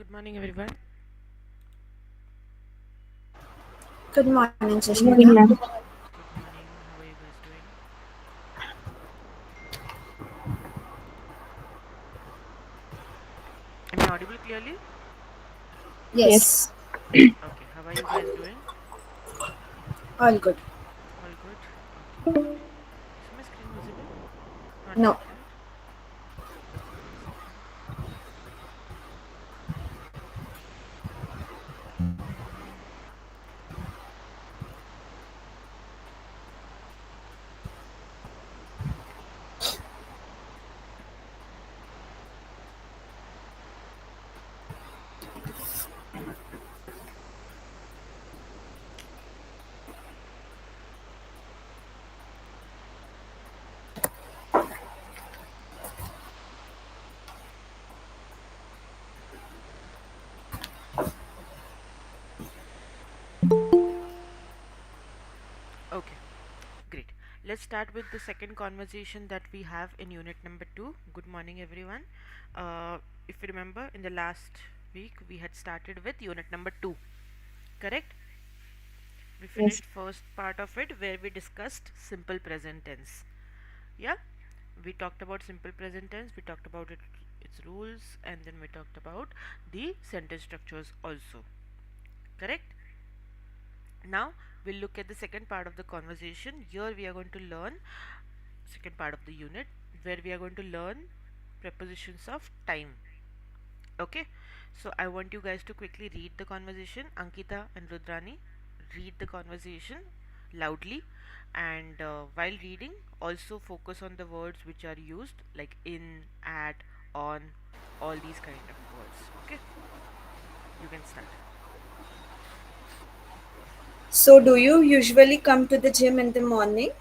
Good morning, everyone. Good morning, Good morning, Sushmita. ma'am. Good morning. How are you guys doing? Am I audible clearly? Yes. Yes, Okay. How are you guys doing? all good. All good? Okay. Is my screen visible? Not No, yet, right? Okay, one second. Okay, great. Let's start with the second conversation that we have in unit number 2. Good morning, everyone. If you remember, in the last week we had started with unit number 2, correct? We Yes. finished first part of it where we discussed simple present tense. Yeah, we talked about simple present tense, we talked about its rules, and then we talked about the sentence structures also, correct? Now we'll look at the second part of the conversation. Here we are going to learn second part of the unit where we are going to learn prepositions of time. Okay, so I want you guys to quickly read the conversation. Ankita and Rudrani, read the conversation loudly, and while reading, also focus on the words which are used, like in, at, on, all these kind of words. Okay, you can start. so do you usually come to the gym in the morning?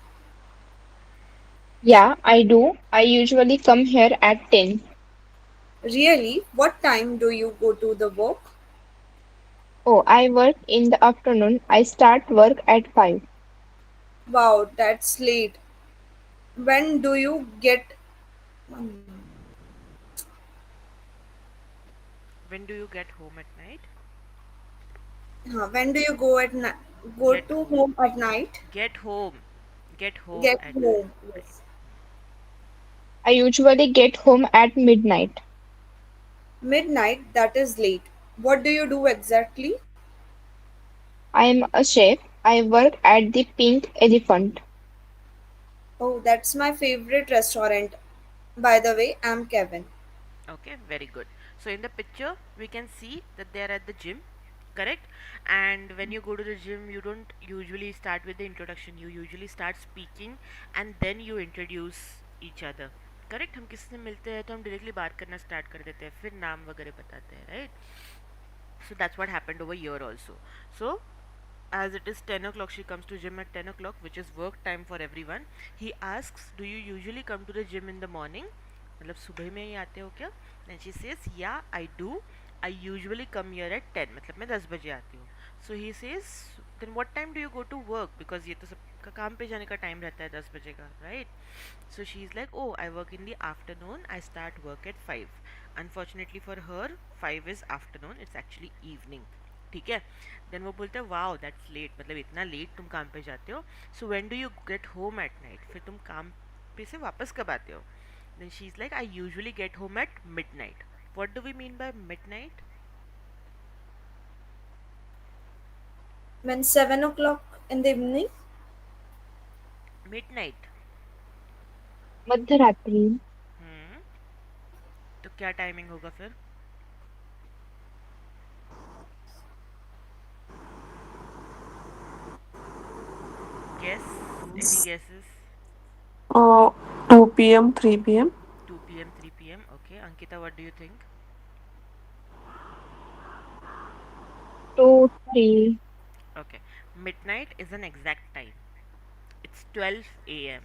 Yeah, I do. I usually come here at 10. Really? What time do you go to the work? Oh, I work in the afternoon. I start work at 5. Wow, that's late. When do you get When do you get home at night? when do you go go Get to home. home at night? Get home. Get home Get at home. night. Yes. I usually get home at midnight. Midnight, that is late. What do you do exactly? I am a chef. I work at the Pink Elephant. Oh, that's my favorite restaurant. By the way, I'm Kevin. Okay, very good. So in the picture, we can see that they are at the gym, correct? And when you go to the gym, you don't usually start with the introduction. You usually start speaking and then you introduce each other. Correct हम किसी से मिलते हैं तो हम directly बात करना start कर देते हैं फिर नाम वगैरह बताते हैं right so that's what happened over here also. So as it is 10 o'clock, she comes to gym at 10 o'clock, which is work time for everyone. He asks, do you usually come to the gym in the morning? मतलब सुबह में ही आते हो क्या? Then she says, yeah, I do. I usually come here at 10. मतलब मैं 10 बजे आती हूँ. So he says, then what time do you go to work? Because ये तो सबका काम पे जाने का टाइम रहता है 10 बजे का, right? So she's like, oh, I work in the afternoon. I start work at 5. Unfortunately for her, 5 is afternoon. It's actually evening. ठीक है देन वो बोलते हैं वाओ दैट्स लेट मतलब इतना लेट तुम काम पे जाते हो so when do you get home at night फिर तुम काम पे से वापस कब आते हो then she is like I usually get home at midnight what do we mean by midnight When 7 o'clock in the evening? Midnight मध्यरात्रि. हम्म तो क्या टाइमिंग होगा फिर guess any guesses Uh, 2 p.m., 3 p.m. 2 p.m 3 p.m okay Ankita what do you think 2, 3. Okay midnight is an exact time it's 12 a.m.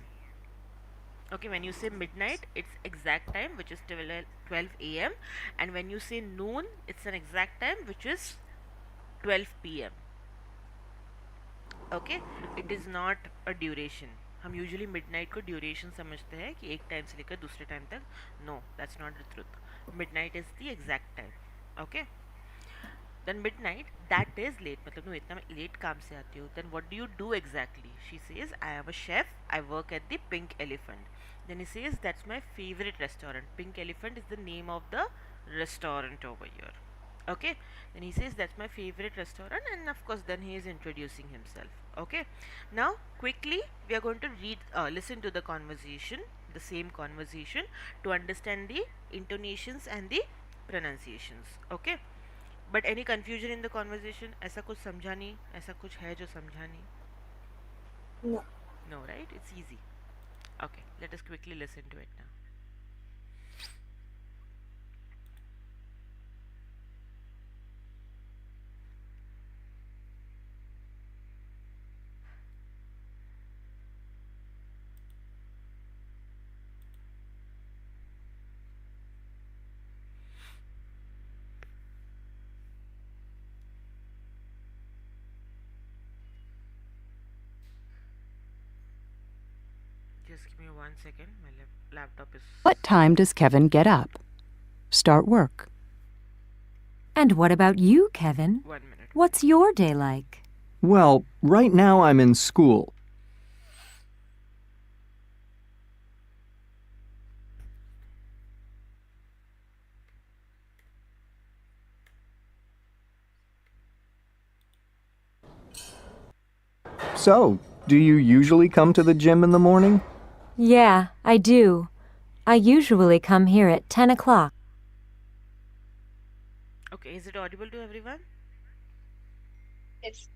Okay, when you say midnight, it's exact time, which is 12 a.m. And when you say noon, it's an exact time, which is 12 p.m. Okay, it is not a duration. हम usually midnight को duration समझते हैं कि एक time से लेकर दूसरे time तक no that's not the truth midnight is the exact time okay Then midnight, that is late. मतलब मैं इतना late काम से आती हूँ. Then what do you do exactly? She says, I am a chef. I work at the Pink Elephant. Then he says, that's my favorite restaurant. Pink Elephant is the name of the restaurant over here. Okay. Then he says, that's my favorite restaurant, and of course, then he is introducing himself. Okay. Now, quickly, we are going to listen to the conversation, the same conversation, to understand the intonations and the pronunciations. Okay. But any confusion in the conversation, ऐसा कुछ समझा नहीं, ऐसा कुछ है जो समझा नहीं? No. No right, it's easy. Okay, let us quickly listen to it now. Just give me 1 second. My laptop is. What time does Kevin get up? Start work. And what about you, Kevin? 1 minute. What's your day like? Well, right now I'm in school. So, do you usually come to the gym in the morning? Yeah, I do. I usually come here at 10 o'clock. Okay, is it audible to everyone? Yes.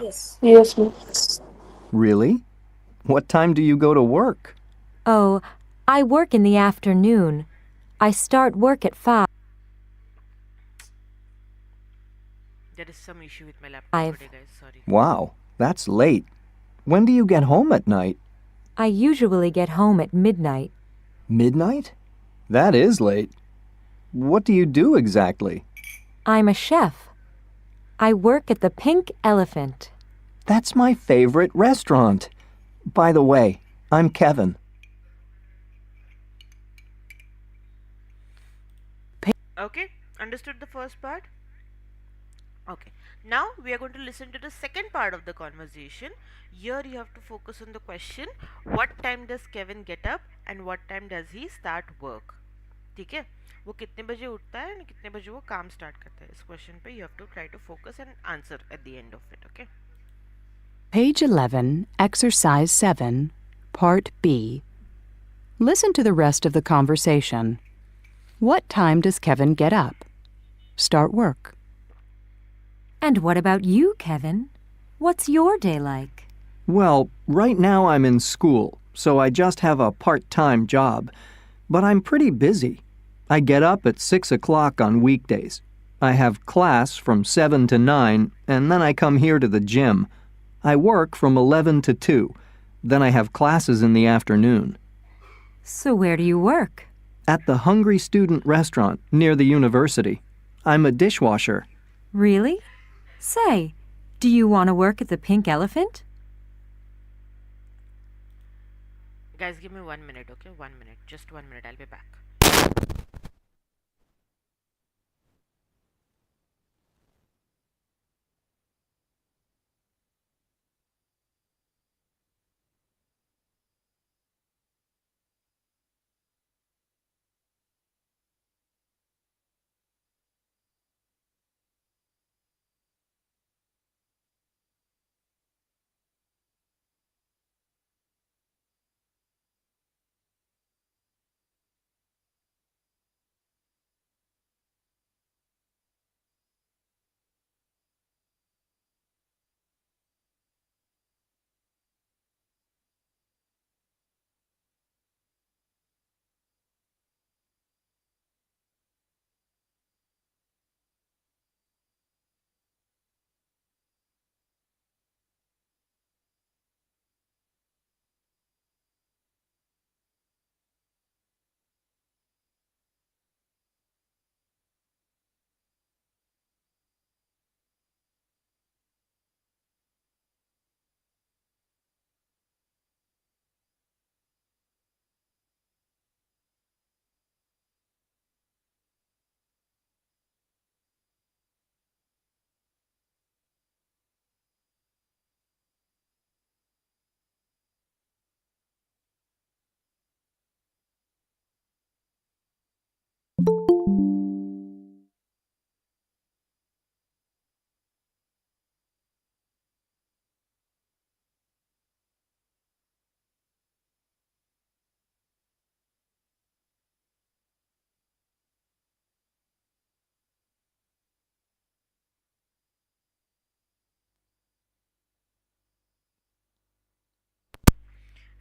Yes. Yes, miss. Really? What time do you go to work? Oh, I work in the afternoon. I start work at 5. There is some issue with my laptop Five. today, guys. Sorry. Wow, that's late. When do you get home at night? I usually get home at midnight. Midnight? That is late. What do you do exactly? I'm a chef. I work at the Pink Elephant. That's my favorite restaurant. By the way, I'm Kevin. Okay, understood the first part? Okay, now we are going to listen to the second part of the conversation. Here you have to focus on the question, what time does Kevin get up and what time does he start work? ठीक है, वो कितने बजे उठता है और कितने बजे वो काम स्टार्ट करता है? इस क्वेश्चन पे you have to try to focus and answer at the end of it. Okay. Page 11, Exercise 7, Part B. Listen to the rest of the conversation. What time does Kevin get up? Start work. And what about you, Kevin? What's your day like? Well, right now I'm in school, so I just have a part-time job. But I'm pretty busy. I get up at 6 o'clock on weekdays. I have class from 7 to 9, and then I come here to the gym. I work from 11 to 2. Then I have classes in the afternoon. So where do you work? At the Hungry Student restaurant near the university. I'm a dishwasher. Really? Say, do you want to work at the Pink Elephant? Guys, give me 1 minute, okay? 1 minute. Just 1 minute. I'll be back.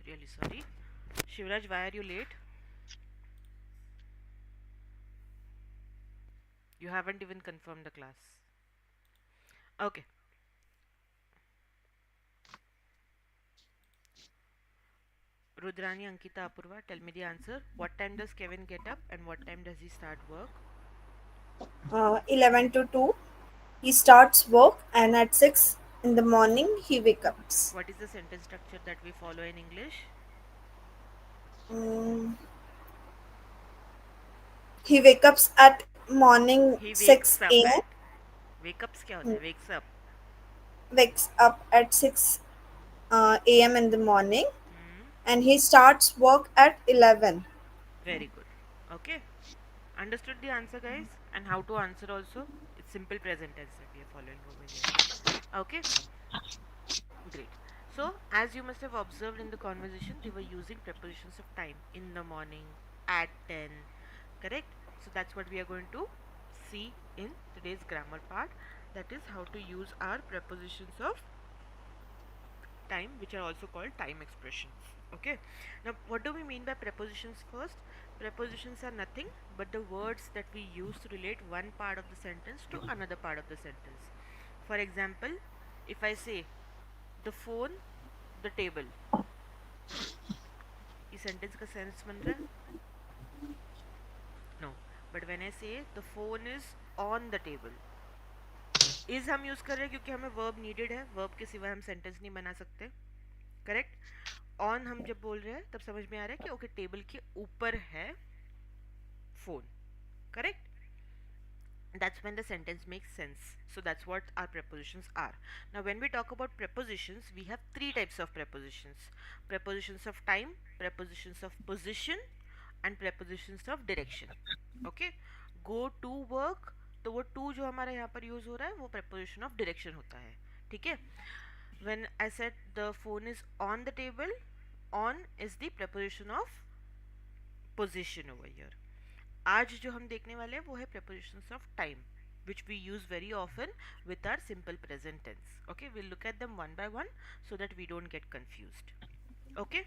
Really sorry. Shivraj, why are you late? You haven't even confirmed the class. Okay. Rudrani, Ankita, Apurva, tell me the answer. What time does Kevin get up and what time does he start work? 11 to 2. He starts work and at 6 in the morning he wakes up. What is the sentence structure that we follow in English? Mm, he wakes up at morning He 6 wakes up a.m. at. Wake ups क्या होता है? Wakes up. Wakes up at 6 a.m. in the morning Hmm. and he starts work at 11. Very good. Okay. Understood the answer, guys? And how to answer also? It's simple present tense that we are following over here. Okay. Great. So, as you must have observed in the conversation, they were using prepositions of time in the morning, at 10, correct? So, that's what we are going to see in today's grammar part. That is how to use our prepositions of time, which are also called time expressions. Okay. Now, what do we mean by prepositions first? Prepositions are nothing but the words that we use to relate one part of the sentence to another part of the sentence. For example, if I say the phone, the table, इस sentence का sense बन रहा है? No. But when I से the phone is on the table, is हम use कर रहे हैं क्योंकि हमें वर्ब नीडेड है. वर्ब के सिवाय हम सेंटेंस नहीं बना सकते. करेक्ट. ऑन हम जब बोल रहे हैं तब समझ में आ रहा है कि ओके टेबल के ऊपर है phone. Correct. That's when the sentence makes sense. So that's what our prepositions are. Now when we talk about prepositions, we have three types of prepositions: prepositions of time, prepositions of position, and prepositions of direction. Okay. Go to work, तो वो to जो हमारा यहाँ पर use हो रहा है वो preposition of direction होता है. ठीक है. When I said the phone is on the table, on is the preposition of position over here. आज जो हम देखने वाले हैं वो है prepositions of time, which we use very often with our simple present tense. Okay, we'll look at them one by one so that we don't get confused. Okay,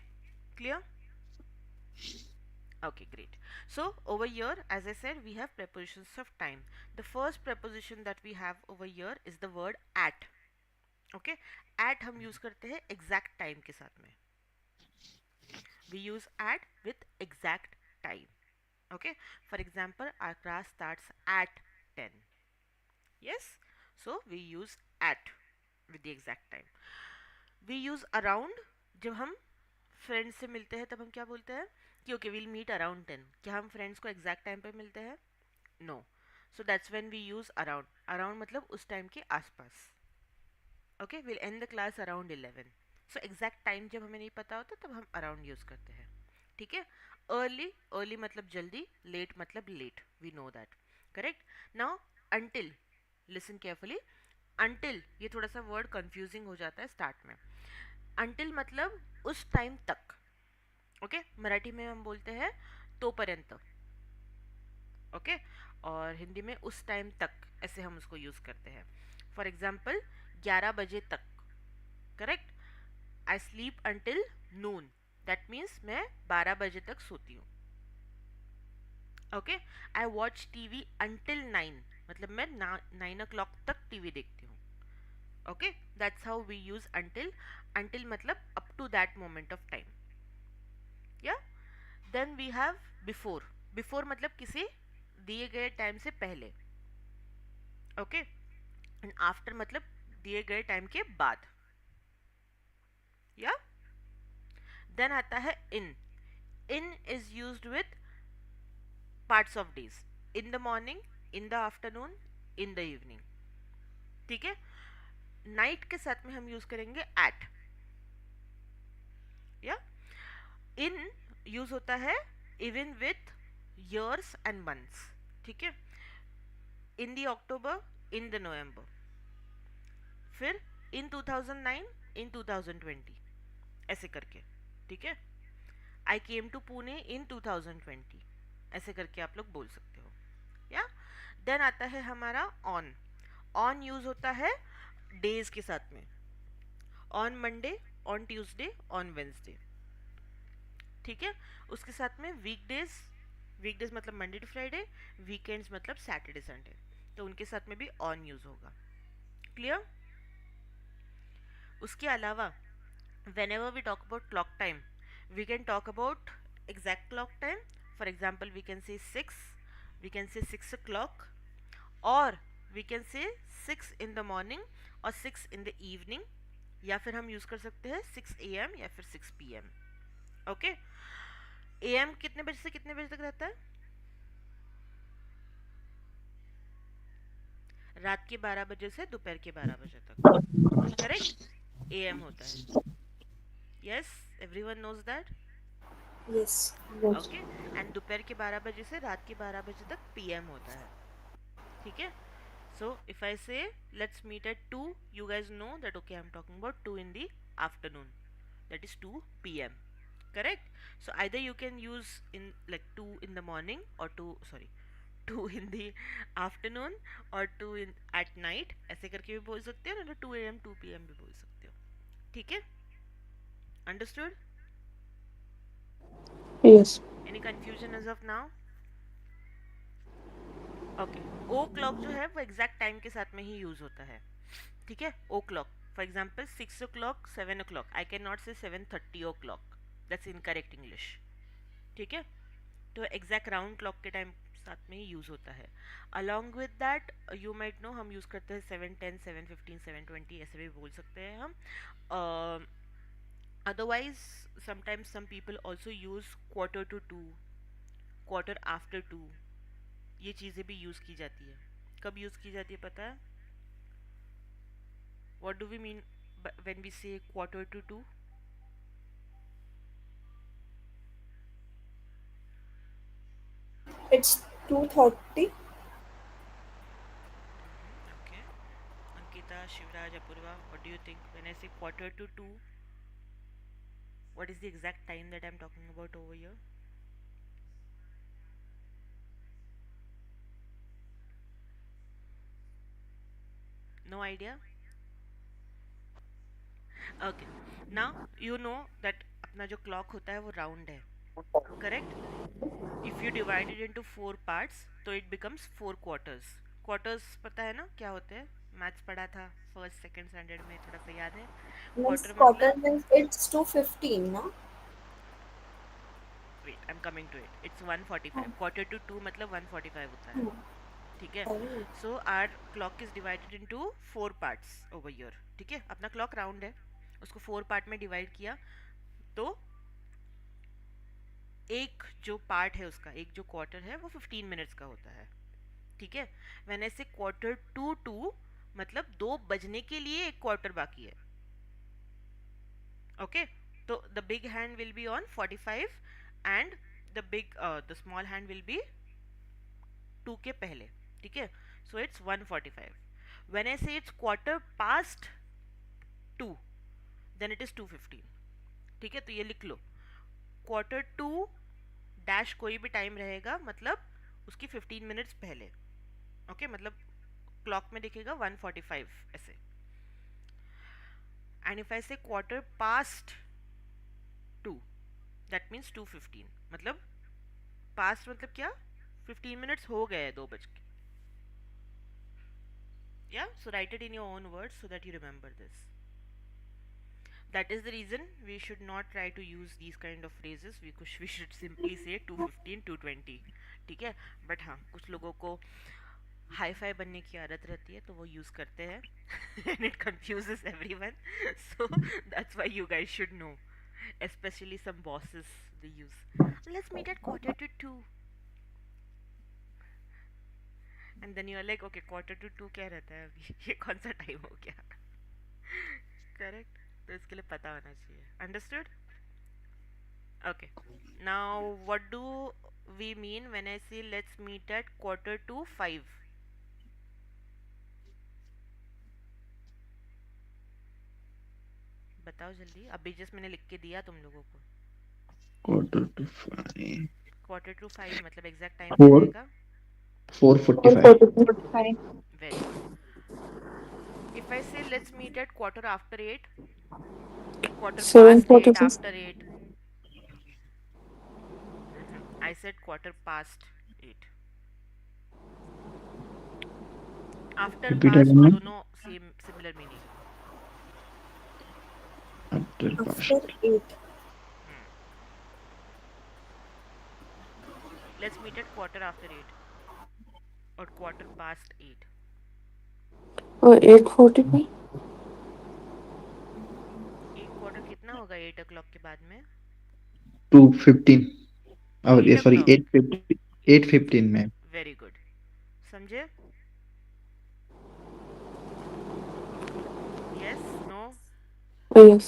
clear? Okay, great. So over here, as I said, we have prepositions of time. The first preposition that we have over here is the word at. Okay, at हम use करते हैं exact time के साथ में. We use at with exact time. Okay, for example, our class starts at 10. Yes, so we use at with the exact time. We use around. जब हम friends से मिलते हैं तब हम क्या बोलते हैं कि ओके विल मीट अराउंड 10. क्या हम फ्रेंड्स को एग्जैक्ट टाइम पे मिलते हैं? No. So that's when we use around. Around मतलब उस टाइम के आसपास. Okay, will end the class around 11. So exact time जब हमें नहीं पता होता तब हम अराउंड यूज करते हैं. ठीक है. अर्ली, अर्ली मतलब जल्दी, लेट मतलब late, we know that. Correct. Now until, listen carefully. Until ये थोड़ा सा वर्ड कंफ्यूजिंग हो जाता है स्टार्ट में. अंटिल मतलब उस टाइम तक. ओके, मराठी में हम बोलते हैं तोपर्यंत. ओके, और हिंदी में उस टाइम तक, ऐसे हम उसको यूज करते हैं. फॉर एग्जाम्पल 11 बजे तक. Correct. I sleep until noon. That means मैं 12 बजे तक सोती हूँ. Okay. I watch TV until 9 मतलब मैं 9 o'clock तक टीवी देखती हूँ. Okay, that's how we use until. Until मतलब up to that moment of time. या then we have before. Before मतलब किसी दिए गए टाइम से पहले. ओके. एंड आफ्टर मतलब दिए गए टाइम के बाद. या देन आता है in. In is used with parts of days. In the morning, in the afternoon, in the evening. ठीक है. नाइट के साथ में हम यूज करेंगे एट. या इन यूज होता है even with years and months. ठीक है. In the October, in the नवंबर. फिर इन 2009, इन 2020, ऐसे करके. ठीक है. आई केम टू पुणे इन 2020, ऐसे करके आप लोग बोल सकते हो. या देन आता है हमारा ऑन. ऑन यूज होता है डेज के साथ में. On Monday, on Tuesday, on Wednesday. ठीक है, उसके साथ में वीकडेज, वीकडेज मतलब मंडे टू फ्राइडे, वीकेंड्स मतलब सैटरडे संडे, तो उनके साथ में भी ऑन यूज होगा। क्लियर? उसके अलावा whenever we talk about clock time, we can talk about exact clock time. For example, we can say 6, we can say 6 o'clock, or we can say 6 in the morning or 6 in the evening, या फिर हम use कर सकते हैं 6 AM या फिर 6 PM। Okay, AM कितने बजे से कितने बजे तक रहता है? रात के 12 बजे से दोपहर के 12 बजे तक, करेक्ट? AM होता है। Yes, everyone knows that. Yes. Okay, and दोपहर के 12 बजे से रात के 12 बजे तक PM होता है। ठीक है, so if I say let's meet at 2, you guys know that okay, I'm talking about 2 in the afternoon, that is 2 PM, correct? So either you can use in like 2 in the morning or 2, sorry, 2 in the afternoon or 2 in at night, ऐसे करके भी बोल सकते हो, ना 2 AM 2 PM भी बोल सकते हो। ठीक है, understood? Yes. Any confusion as of now? Okay, o'clock जो है वो एग्जैक्ट टाइम के साथ में ही यूज होता है। ठीक है, o'clock, for example 6 o'clock 7 o'clock, I can not say 7:30 o'clock, that's incorrect English. ठीक है, तो एग्जैक्ट राउंड क्लॉक के टाइम साथ में ही यूज होता है। Along with that you might know हम यूज करते हैं 7:10 7:15 7:20, ऐसे भी बोल सकते हैं हम। Otherwise sometimes some people also use quarter to 2, quarter after 2, ये चीज़ें भी यूज़ की जाती है। कब यूज़ की जाती है पता है? What do we mean when we say quarter to 2? It's 2:30. Okay, Ankita, Shivraj, Apurva, what do you think when I say quarter to 2? What is the exact time that I am talking about over here? No idea? Okay, now you know that अपना जो clock होता है वो round है, correct? If you divide it into 4 parts तो it becomes 4 quarters. Quarters पता है ना क्या होते हैं? मैथ्स पढ़ा था फर्स्ट सेकंड स्टैंडर्ड में, थोड़ा सा याद है? Means क्वार्टर quarter मतलब, means it's 2:15, no? Wait I am coming to it, it's 1:45। quarter to 2 मतलब 1:45 होता है। Hmm. ठीक है, Oh. So our clock is divided into 4 parts over here. ठीक है, अपना क्लॉक राउंड है, उसको 4 पार्ट में डिवाइड किया, तो एक जो पार्ट है उसका, एक जो क्वार्टर है वो 15 मिनट्स का होता है। ठीक है, मैंने से quarter to 2 मतलब 2 बजने के लिए एक क्वार्टर बाकी है। ओके, तो the big hand will be on 45 and the small hand will be 2 के पहले। ठीक है, so it's 1:45। When I say it's quarter past 2, then it is 2:15। ठीक है, तो ये लिख लो, quarter to - कोई भी टाइम रहेगा मतलब उसकी 15 मिनट्स पहले। ओके, मतलब क्लॉक में दिखेगा 1:45 ऐसे। And if I say quarter past 2, that means 2:15, मतलब पास्ट मतलब क्या? 15 मिनट्स हो गए 2 बज के। या so write it in your own words so that you remember this. That is the reason we should not try to use these kind of phrases. We should simply say 2:15 2:20। ठीक है, but हाँ कुछ लोगों को hi fi बनने की आदत रहती है तो वो यूज करते हैं and it confuses everyone, so that's why you guys should know, especially some bosses, they use let's meet at quarter to 2, and then you're like okay quarter to 2 क्या रहता है अभी ये कौन सा टाइम हो गया? करेक्ट, तो इसके लिए पता होना चाहिए। Understood? Okay, now what do we mean when I say let's meet at quarter to 5? बताओ जल्दी, अभी जस्ट मैंने लिख के दिया तुम लोगों को। Quarter to 5. quarter to 5 मतलब एग्जैक्ट टाइम क्या Four रहेगा? 4:45. 45. Very good. If I say let's meet at quarter after 8, quarter past 8, 7:46. after 8, I said quarter past 8. After Repeat past again. दोनों same similar meaning. After past. After 8. Hmm. Let's meet at quarter after 8 or quarter past 8. 8:45. 8 quarter कितना होगा 8 o'clock के बाद में? 2:15 और 8 sorry o'clock. 8:15 में. Very good. समझे? Yes? No? Yes.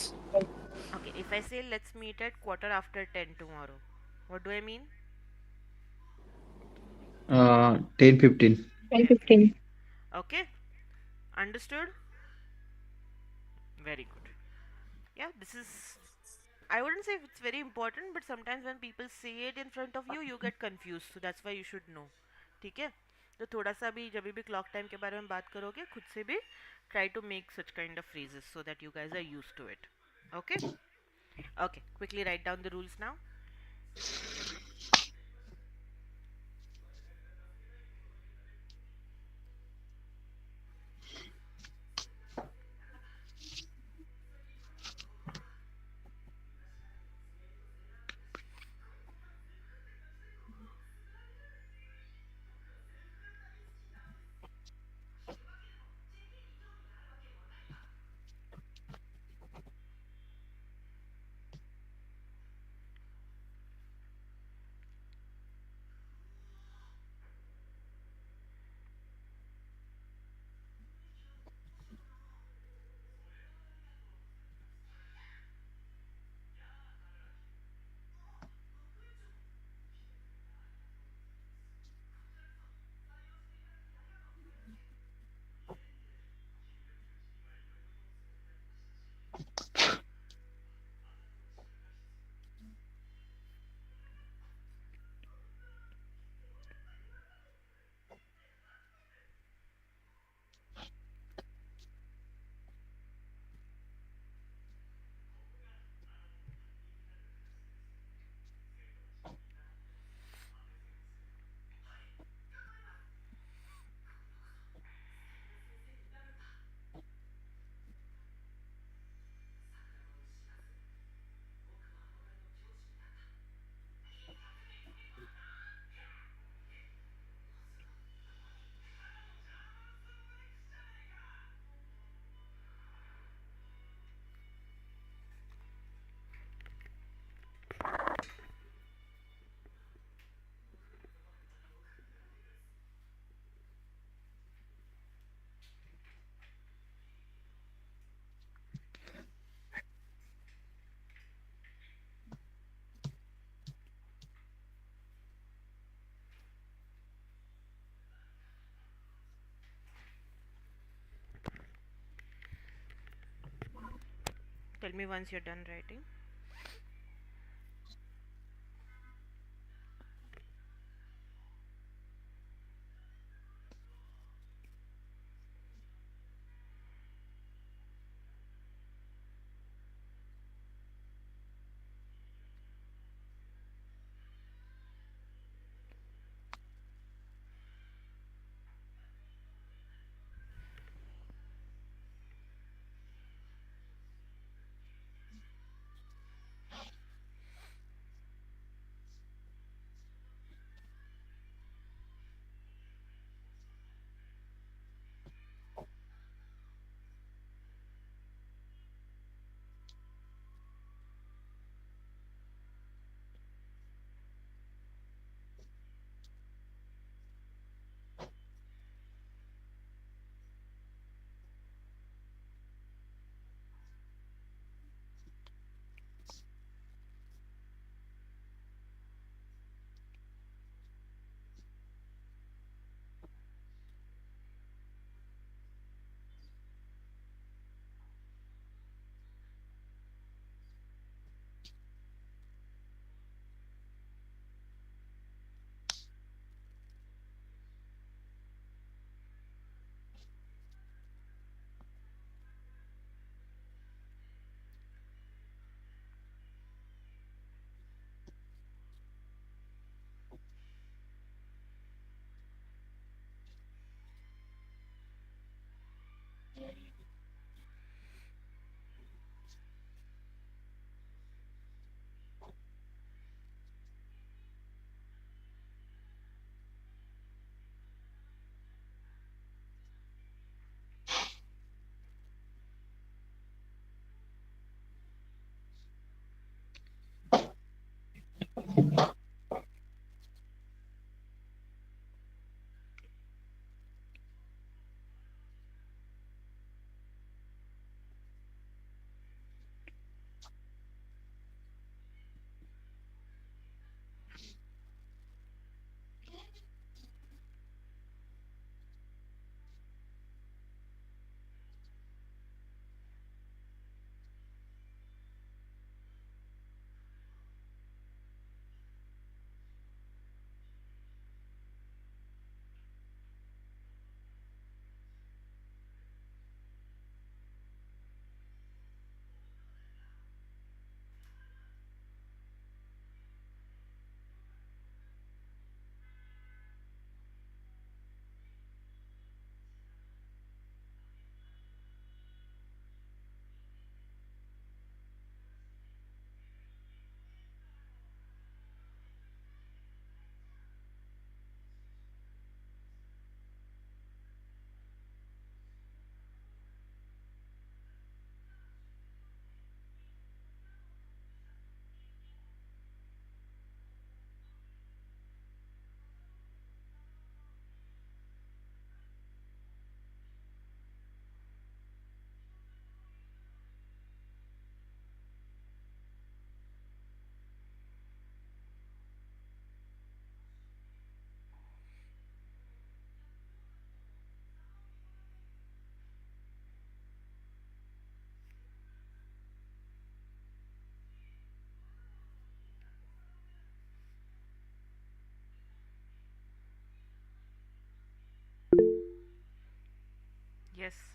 Okay, if I say let's meet at quarter after 10 tomorrow, what do I mean? 10:15. 10:15. 10:15. Okay? Understood? Very good. Yeah, this is. I wouldn't say it's very important, but sometimes when people say it in front of you, you get confused. So that's why you should know. ठीक है? तो थोड़ा सा भी जब भी clock time के बारे में बात करोगे खुद से भी try to make such kind of phrases so that you guys are used to it. Okay? Okay, quickly write down the rules now. Tell me once you're done writing.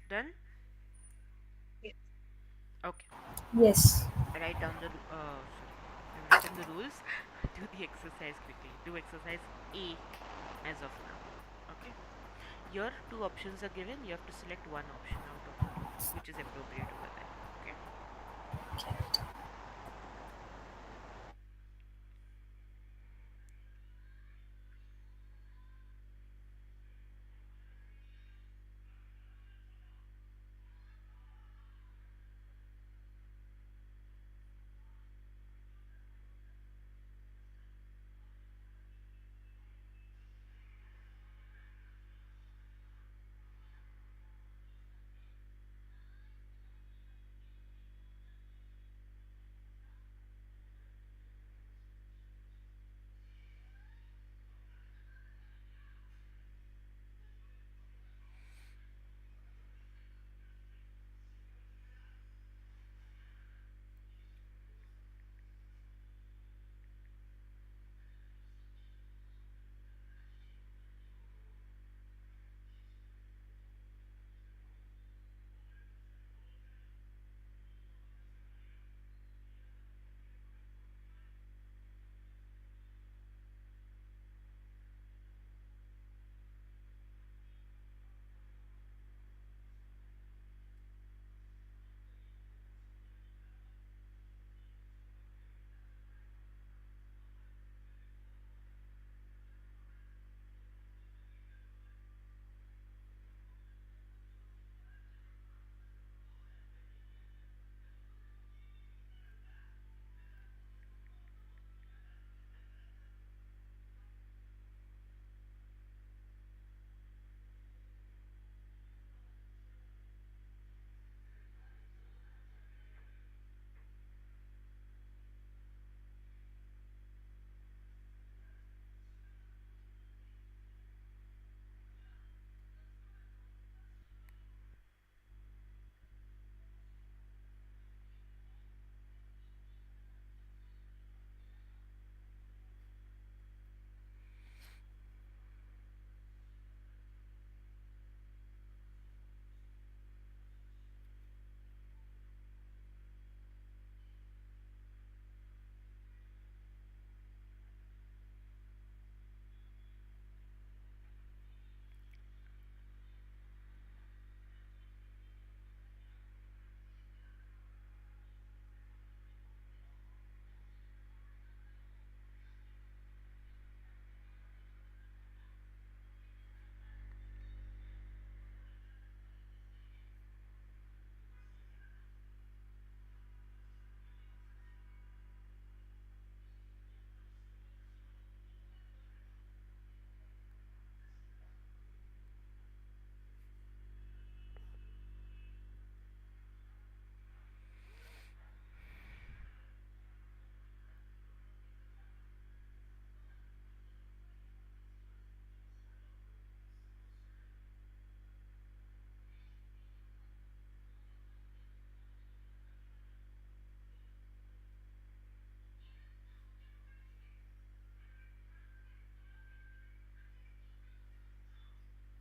Done? Okay. Yes. Write down the sorry, I've written the rules. Do the exercise quickly. Do exercise A as of now. Okay. Your two options are given. You have to select one option out of the two, which is appropriate over there. Okay.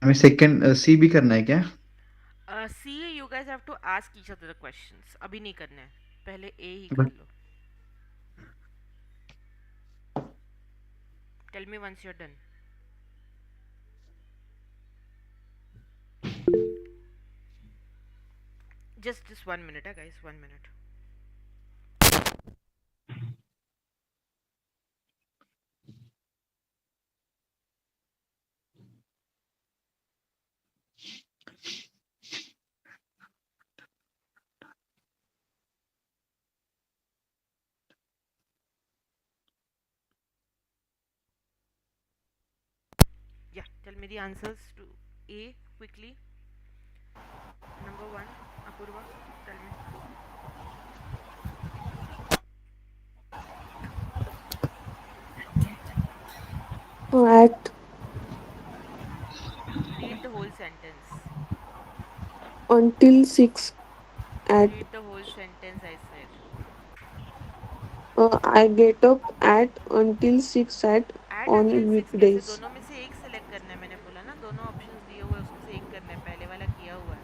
हमें second सी भी करना है क्या? See, you guys have to ask each other the questions. अभी नहीं करना है. पहले A ही कर but low. Tell me once you're done. Just 1 minute, guys. 1 minute. Yeah. Tell me the answers to A quickly. Number one, Apurva. Tell me. At Read the whole sentence. until 6 at Read the whole sentence, I said. I get up at until 6 at at until on six कैसे? weekdays. दोनों में से एक select करना है. मैंने बोला ना दोनों ऑप्शंस दिए हुए हैं, उसमें से एक करना है. पहले वाला किया हुआ है.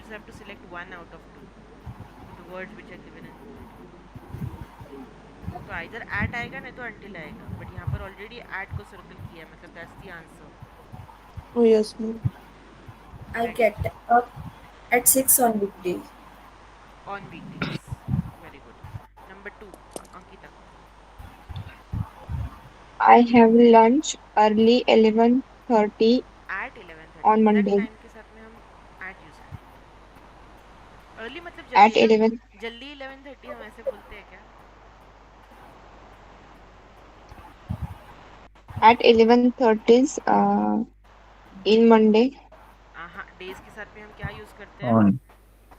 just have to select one out of two, the words which are given in bold. तो आइदर एट आएगा नहीं तो अंटिल आएगा, बट यहाँ पर ऑलरेडी एट को सर्कल किया है, मतलब that's the answer. Oh, yes, ma'am. I Very good. get up at 6 on weekdays. On weekdays. Very good. Number two, Ankita. I have lunch early 11:30 At 11:30 on exact Monday. Time के साथ में हम at use करेंगे. Early मतलब At जल्दी ना. 11 जल्दी 11:30 हम ऐसे बोलते हैं क्या? at 11:30 in Monday. हाँ, डेज के साथ में हम क्या यूज करते हैं? On.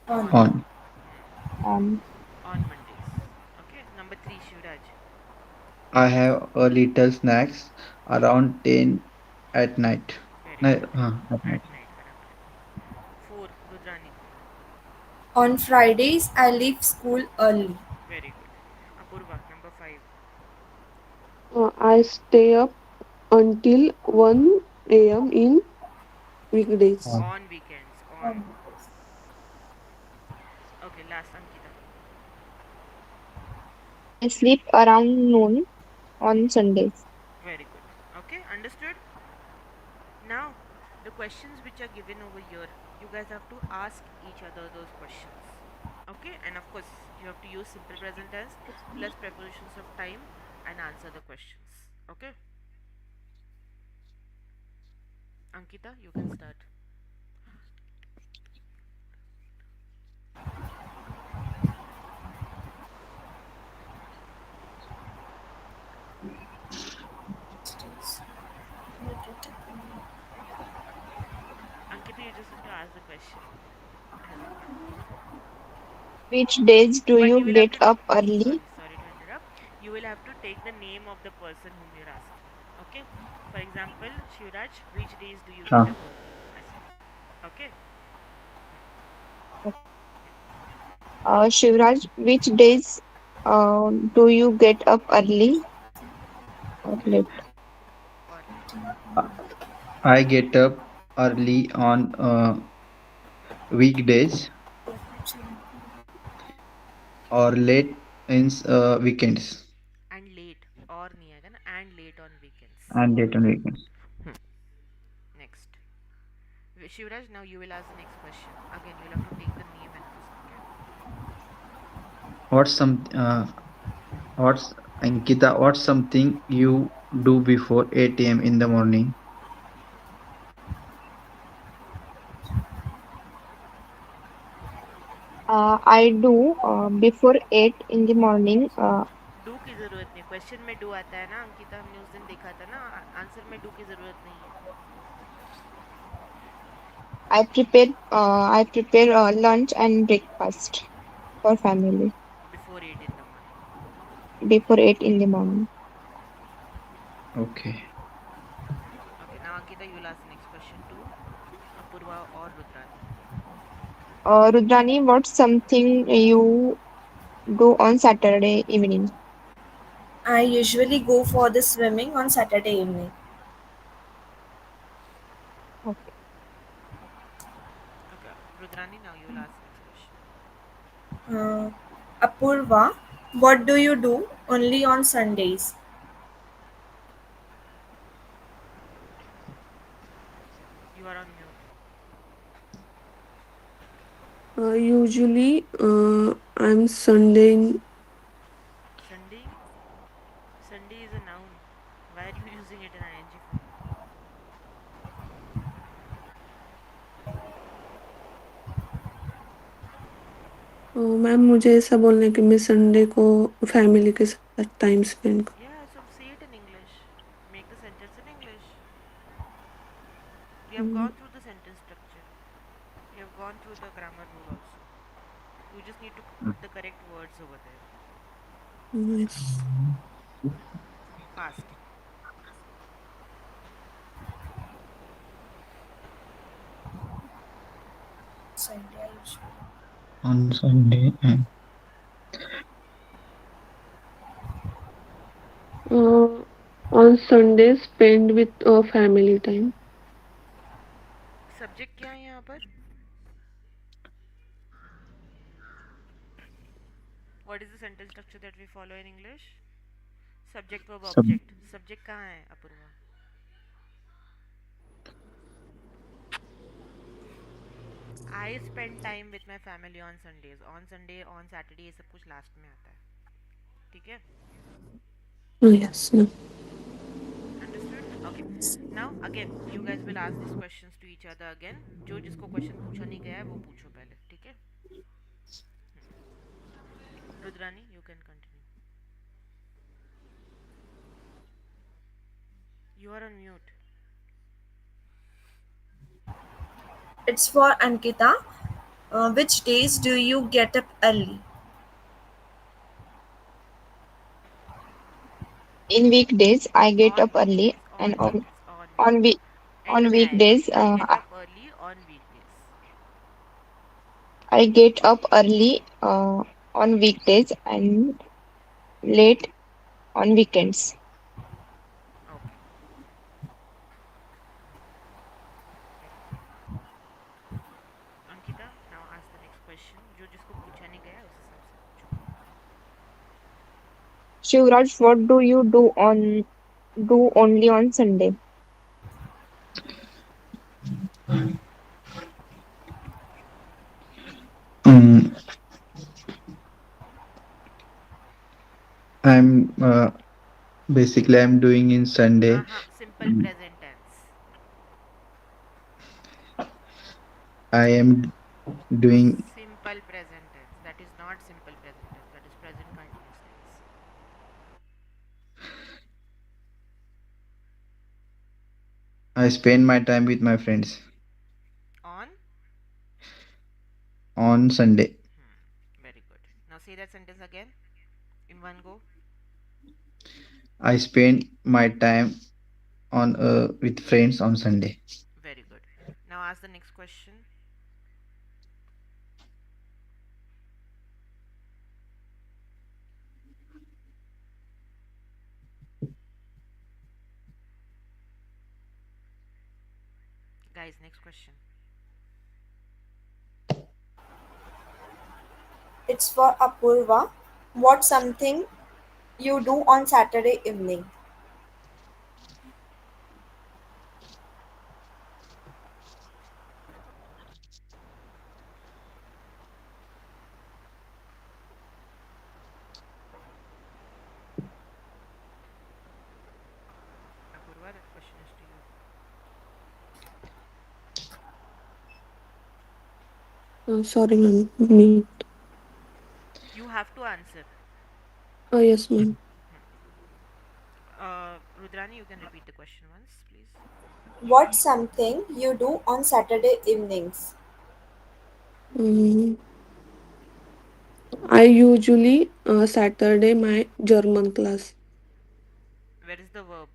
On. On. On. Um, on Mondays. Okay. Number three, Shivraj. I have a little snacks around 10 at night. Very No, good. at night. At night बराबर है. Four, Rudrani. On Fridays, I leave school early. Very good. Apurva, number five. I stay up until 1 a.m. in weekdays. On. On weekends. On. On okay, last Ankita. I sleep around noon on Sundays. Very good. Okay, understood? Now, the questions which are given over here, you guys have to ask each other those questions. Okay, and of course, you have to use simple present tense plus prepositions of time and answer the questions. Okay, Ankita, you can start. Wednesdays. Ankita, you just have to ask the question as of now. Which days do But you you will have get to. up early? Sorry to interrupt. You will have to take the name of the person whom you're asking. Okay. For example, Shivraj, which days do you get हाँ. up early? ऐसे. Okay. Shivraj, which days do you get up early or late? Or late. I get up early on weekdays or late in weekends And late. Or नहीं आएगा ना. And late on weekends. and late on weekends. Hmm. Next. Shivraj, now you will ask the next question. Again, you'll have to take the name and ask. Okay. What's some what's Ankita? What's something you do before 8 a.m. in the morning? I do before 8 in the morning. Do की जरूरत नहीं. Question में do आता है ना अंकिता, हमने उस दिन देखा था ना. आंसर में डू की जरूरत नहीं है. I prepare lunch and breakfast for family before 8 in the morning. before 8 in the morning. Okay. Okay, now Ankita, you will ask next question to Apurva और Rudrani. Rudrani, what's something you do on Saturday evening? I usually go for the swimming on Saturday evening. Okay. Okay, Rudrani, now you will ask next question. Uh, Apurva, what do you do only on Sundays? You are on mute. Usually, I'm Sunday in Sunday. Sunday is a noun. Why are you using it in ING form? Ma'am मुझे ऐसा बोलना है कि मैं Sunday को family के साथ time spend करूँ. Yeah, so say it in English. Make the sentence in English. We have Mm, gone through the sentence structure. We have gone through the grammar rule also. You just need to put the correct words over there. yes. Fast. Sunday, I usually. On Sunday. Uh, on Sunday spend with family time. Subject क्या है यहाँ पर? What is the sentence structure that we follow in English? Subject, verb, Sub object. Subject कहाँ है Apoorva? I spend time with my family on Sundays. On Sunday, on Saturday ये सब कुछ last में आता है. ठीक है? Yes, ma'am. Understood? Okay. Now again, you guys will ask these questions to each other again. जो जिसको question पूछा नहीं गया है वो पूछो पहले. ठीक है? Rudrani, you can continue. You are on mute. It's for Ankita. Which days do you get up early? In weekdays, I get On up early, weekdays. and On weekdays. On on weekdays. week End on में आएगा. weekdays, I get up early on weekdays. I get up early on weekdays and late on weekends. Okay. Very good. Ankita, now ask the next question. जो जिसको पूछा नहीं गया उस हिसाब से पूछो. Shivraj, what do you do only on Sunday? um, I'm basically I'm doing in Sunday. Simple present tense. I am doing. Simple present tense. That is not simple present tense. That is present continuous tense. I spend my time with my friends On? on Sunday. Very good. Now say that sentence again in one go. I spend my time on with friends on Sunday. Very good. Now ask the next question. Guys, next question. It's for Apurva. What's something you do on Saturday evening? Apurva, that question is to you. Sorry, ma'am. Me. You have to answer. Yes, ma'am. Rudrani, you can repeat the question once, please. What's something you do on Saturday evenings? Um, I usually Saturday my German class. Where is the verb?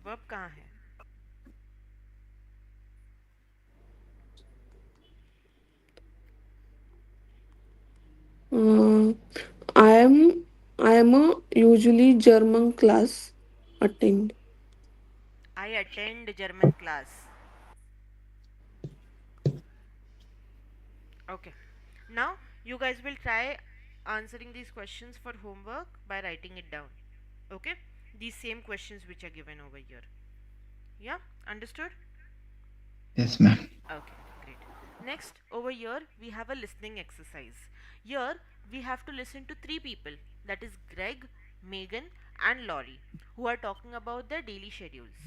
Verb कहाँ है? Uh, I am a usually German class attend. I attend German class. Okay. Now you guys will try answering these questions for homework by writing it down. Okay? These same questions which are given over here. Yeah? Understood? Yes, ma'am. Okay, great. Next, over here we have a listening exercise. Here we have to listen to three people, that is Greg, Megan, and Laurie, who are talking about their daily schedules.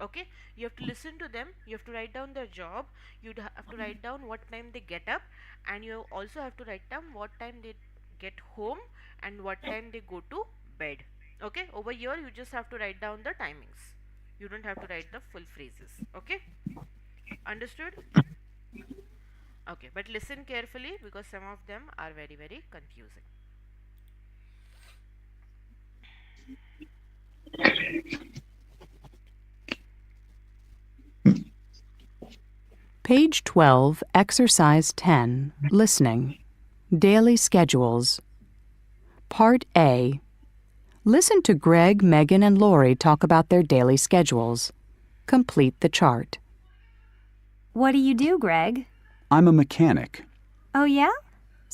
Okay, you have to listen to them, you have to write down their job, have to write down what time they get up, and you also have to write down what time they get home and what time they go to bed. Okay, over here you just have to write down the timings. You don't have to write the full phrases. Okay, understood? Okay, but listen carefully because some of them are very, very confusing. Page 12, Exercise 10, Listening. Daily Schedules. Part A. Listen to Greg, Megan, and Lori talk about their daily schedules. Complete the chart. What do you do, Greg? I'm a mechanic. Oh, yeah?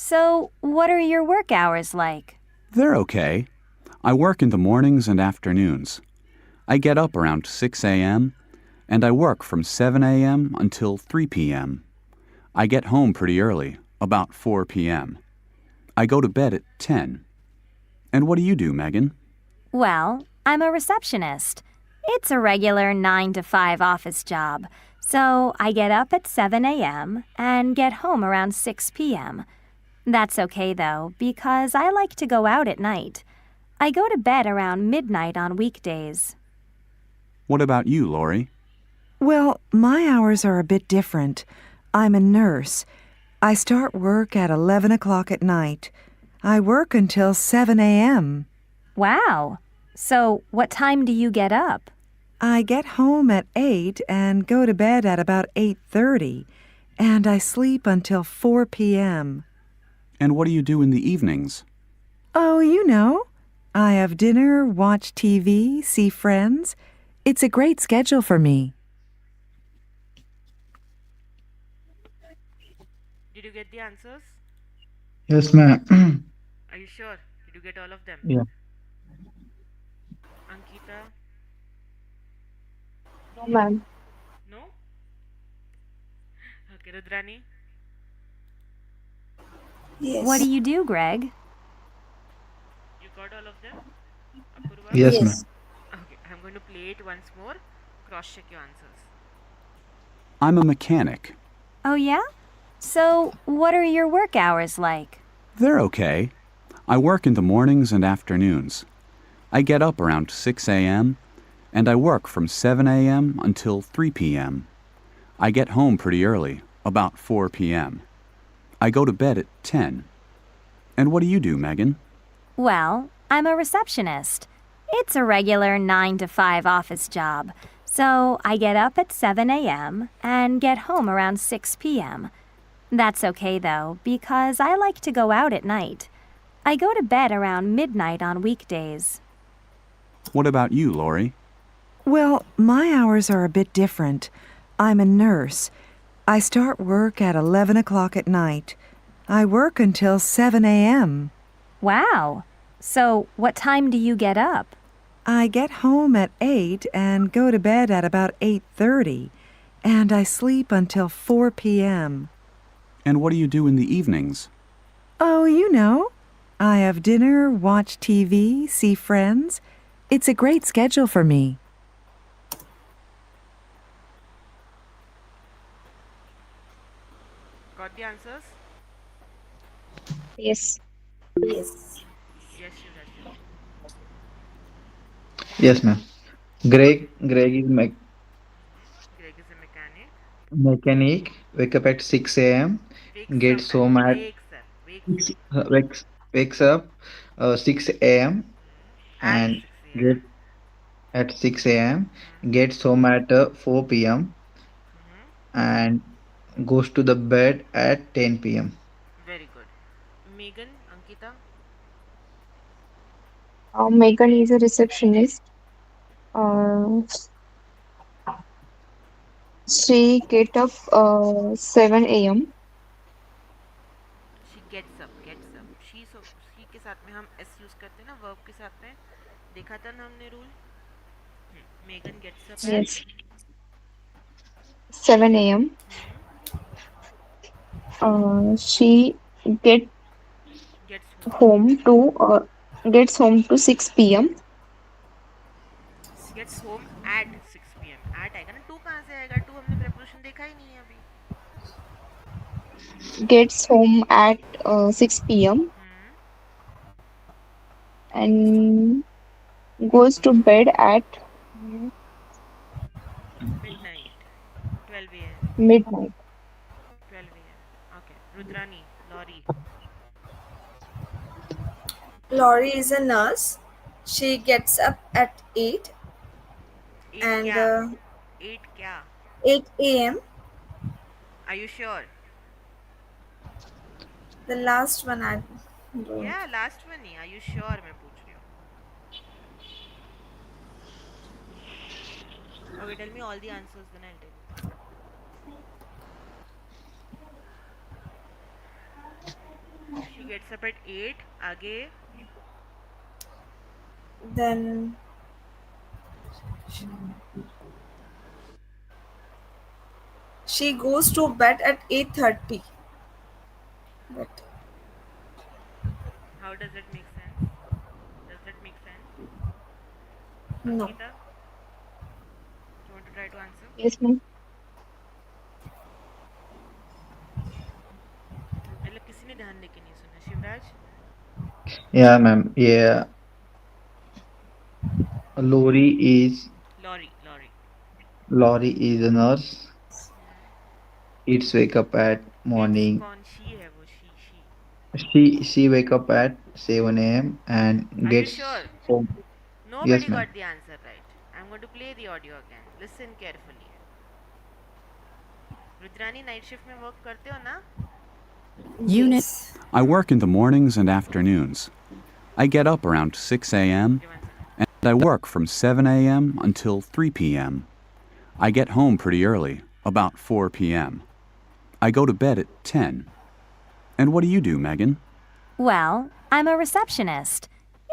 So, what are your work hours like? They're okay. I work in the mornings and afternoons. I get up around 6 a.m. and I work from 7 a.m. until 3 p.m. I get home pretty early, about 4 p.m. I go to bed at 10. And what do you do, Megan? Well, I'm a receptionist. It's a regular 9 to 5 office job, so I get up at 7 a.m. and get home around 6 p.m. That's okay though, because I like to go out at night. I go to bed around midnight on weekdays. What about you, Lori? Well, my hours are a bit different. I'm a nurse. I start work at 11 o'clock at night. I work until 7 a.m. Wow! So, what time do you get up? I get home at 8 and go to bed at about 8:30, and I sleep until 4 p.m. And what do you do in the evenings? Oh, you know. I have dinner, watch TV, see friends. It's a great schedule for me. Did you get the answers? Yes, ma'am. Are you sure? Did you get all of them? Yeah. Ankita? No, ma'am. No? Okay, Rudrani? What do Yes. you do, Greg? You got all of them? Apurva? Yes, ma'am. Yes. Okay, I'm going to play it once more. Cross check your answers. I'm a mechanic. Oh, yeah? So, what are your work hours like? They're okay. I work in the mornings and afternoons. I get up around 6 a.m. and I work from 7 a.m. until 3 p.m. I get home pretty early, about 4 p.m. I go to bed at 10. And what do you do, Megan? Well, I'm a receptionist. It's a regular 9 to 5 office job, so I get up at 7 a.m. and get home around 6 p.m. That's okay though, because I like to go out at night. I go to bed around midnight on weekdays. What about you, Lori? Well, my hours are a bit different. I'm a nurse. I start work at 11 o'clock at night. I work until 7 a.m. Wow! So, what time do you get up? I get home at 8 and go to bed at about 8:30, and I sleep until 4 p.m. And what do you do in the evenings? Oh, you know. I have dinner, watch TV, see friends. It's a great schedule for me. Got the answers? Yes. Yes. Yes, Shivraj. Yes, ma'am. Greg is Greg is a mechanic. mechanic. Wake up at 6 a.m. Wakes up Gets at. home at Wakes up. Wakes up. wakes up 6 a.m. At and 6 get a.m. at 6 a.m. Mm-hmm. Gets home at 4 p.m. Mm-hmm. and goes to the bed at 10 p.m. Very good. Megan, Ankita? Megan is a receptionist. Uh, she get up 7 a.m. She gets up. Gets up. She के साथ में हम s use करते हैं ना verb के साथ में. देखा था ना हमने rule. Megan gets up at. Yes, 7 a.m. Hmm. She get Gets home. home to gets home to 6 p.m. Gets home at 6 p.m. At आएगा ना. टू कहाँ से आएगा? टू हमने preposition देखा ही नहीं है अभी. Gets home at 6 p.m. Hmm. and goes to bed at Midnight. 12 a.m. midnight. 12 a.m. Okay. Rudrani, Lori. Laurie is a nurse. She gets up at 8 8 and क्या? 8 क्या? 8 a.m. Are you sure? The last one I don't. Yeah, last one he. Are you sure? मैं पूछ रही हूँ. Okay, tell me all the answers, then I'll tell you. She gets up at 8. आगे. Then she goes to bed at 8:30. But How does it make sense? Does that make sense? no. Ankita, you want to try to answer? Yes, ma'am. मतलब किसी ने ध्यान देके नहीं सुना. Shivraj. Yeah, ma'am. Yeah, Lori is Lori. Lori is a nurse. It's wake up at It's morning. कौन? She है वो. She. She wake up at 7 a.m. and Are you gets sure? home. Nobody Yes, ma'am. got the answer right. I'm going to play the audio again. Listen carefully. Rudrani night shift में work करते हो ना? Unit. Yes. I work in the mornings and afternoons. I get up around 6 a.m. Okay, one second. and I work from 7 a.m. until 3 p.m. I get home pretty early, about 4 p.m. I go to bed at 10. And what do you do, Megan? Well, I'm a receptionist.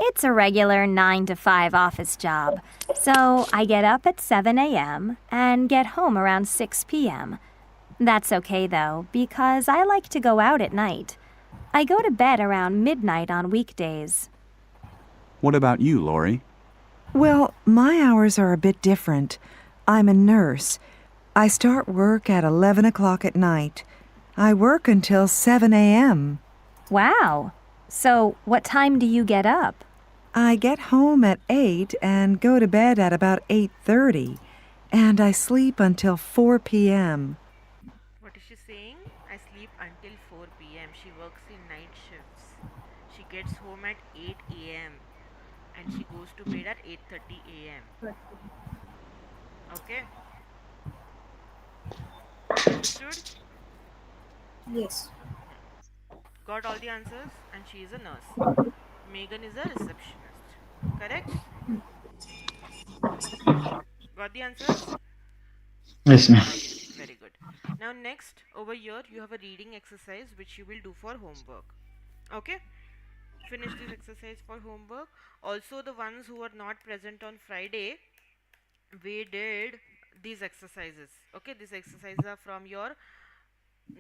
It's a regular 9 to 5 office job, so I get up at 7 a.m. and get home around 6 p.m. That's okay though, because I like to go out at night. I go to bed around midnight on weekdays. What about you, Lori? Well, my hours are a bit different. I'm a nurse. I start work at 11 o'clock at night. I work until 7 a.m. Wow! So, what time do you get up? I get home at 8 and go to bed at about 8:30, and I sleep until 4 p.m. What is she saying? I sleep until 4 p.m. She works in night shifts. She gets home at 8 a.m. and she goes to bed at 8:30 a.m. Okay? Understood? Yes. Got all the answers? And she is a nurse. Megan is a receptionist. Correct? Got the answers? Yes, ma'am. Okay, very good. Now next, over here you have a reading exercise which you will do for homework. Okay? Finish this exercise for homework. Also, the ones who are not present on Friday, we did these exercises. Okay, these exercises are from your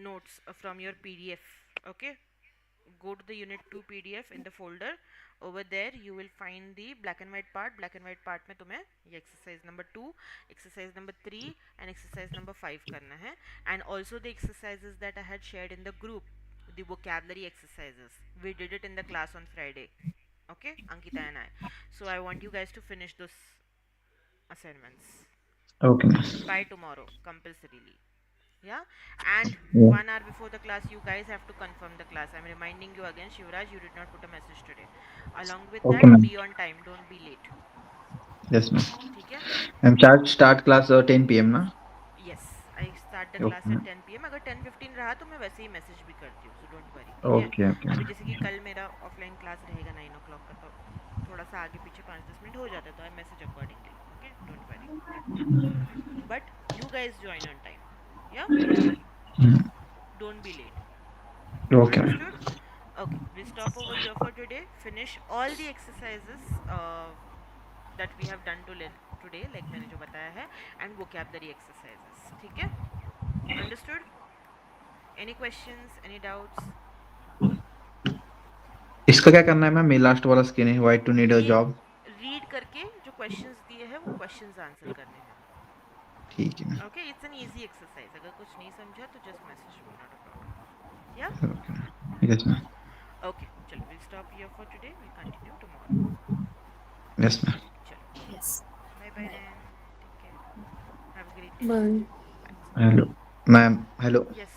notes, from your PDF. Okay, go to the unit 2 PDF in the folder. Over there you will find the black and white part. Black and white part में तुम्हें ये exercise number 2, exercise number 3 and exercise number 5 करना है. And also the exercises that I had shared in the group, the vocabulary exercises, we did it in the class on Friday. Okay, Ankita and I. So I want you guys to finish those assignments Okay, ma'am. by tomorrow compulsorily. Yeah, and Yeah. 1 hour before the class you guys have to confirm the class. I'm reminding you again, Shivraj, you did not put a message today. Along with Okay, that, ma'am. be on time, don't be late. Yes, ma'am. ठीक है? And start class 10 p.m. na? Yes, I start the Okay, class at ma'am. 10 p.m. अगर 10:15 रहा तो मैं वैसे ही message भी करती हूँ, so don't worry. ठीक है? Okay, okay. अभी जैसे कि कल मेरा ऑफलाइन क्लास रहेगा 9 o'clock का, तो थोड़ा सा आगे पीछे 5-10 मिनट हो जाता है, तो I message accordingly. Okay, don't worry. But you guys join on time. Yeah, don't be late. Okay, ma'am. Understood? Okay, we'll stop over here for today. Finish all the exercises that we have done today, like मैंने जो बताया है, and vocabulary exercises. ठीक है? Understood? Any questions? Any doubts? इसका क्या करना है मैम? ये लास्ट वाला स्क्रीन है, why to need a ये job. read करके जो questions दिए हैं वो questions answer करने हैं. ठीक है ma'am. Okay, it's an easy exercise. अगर कुछ नहीं समझा तो just message me, not a problem. Yeah? Okay, ma'am. Yes, ma'am. Okay, चलो, we'll stop here for today. We'll continue tomorrow. Yes, ma'am. चलो, Yes. bye bye then. Take care. Have a great day. Bye. Bye. Hello. Ma'am, hello. Yes.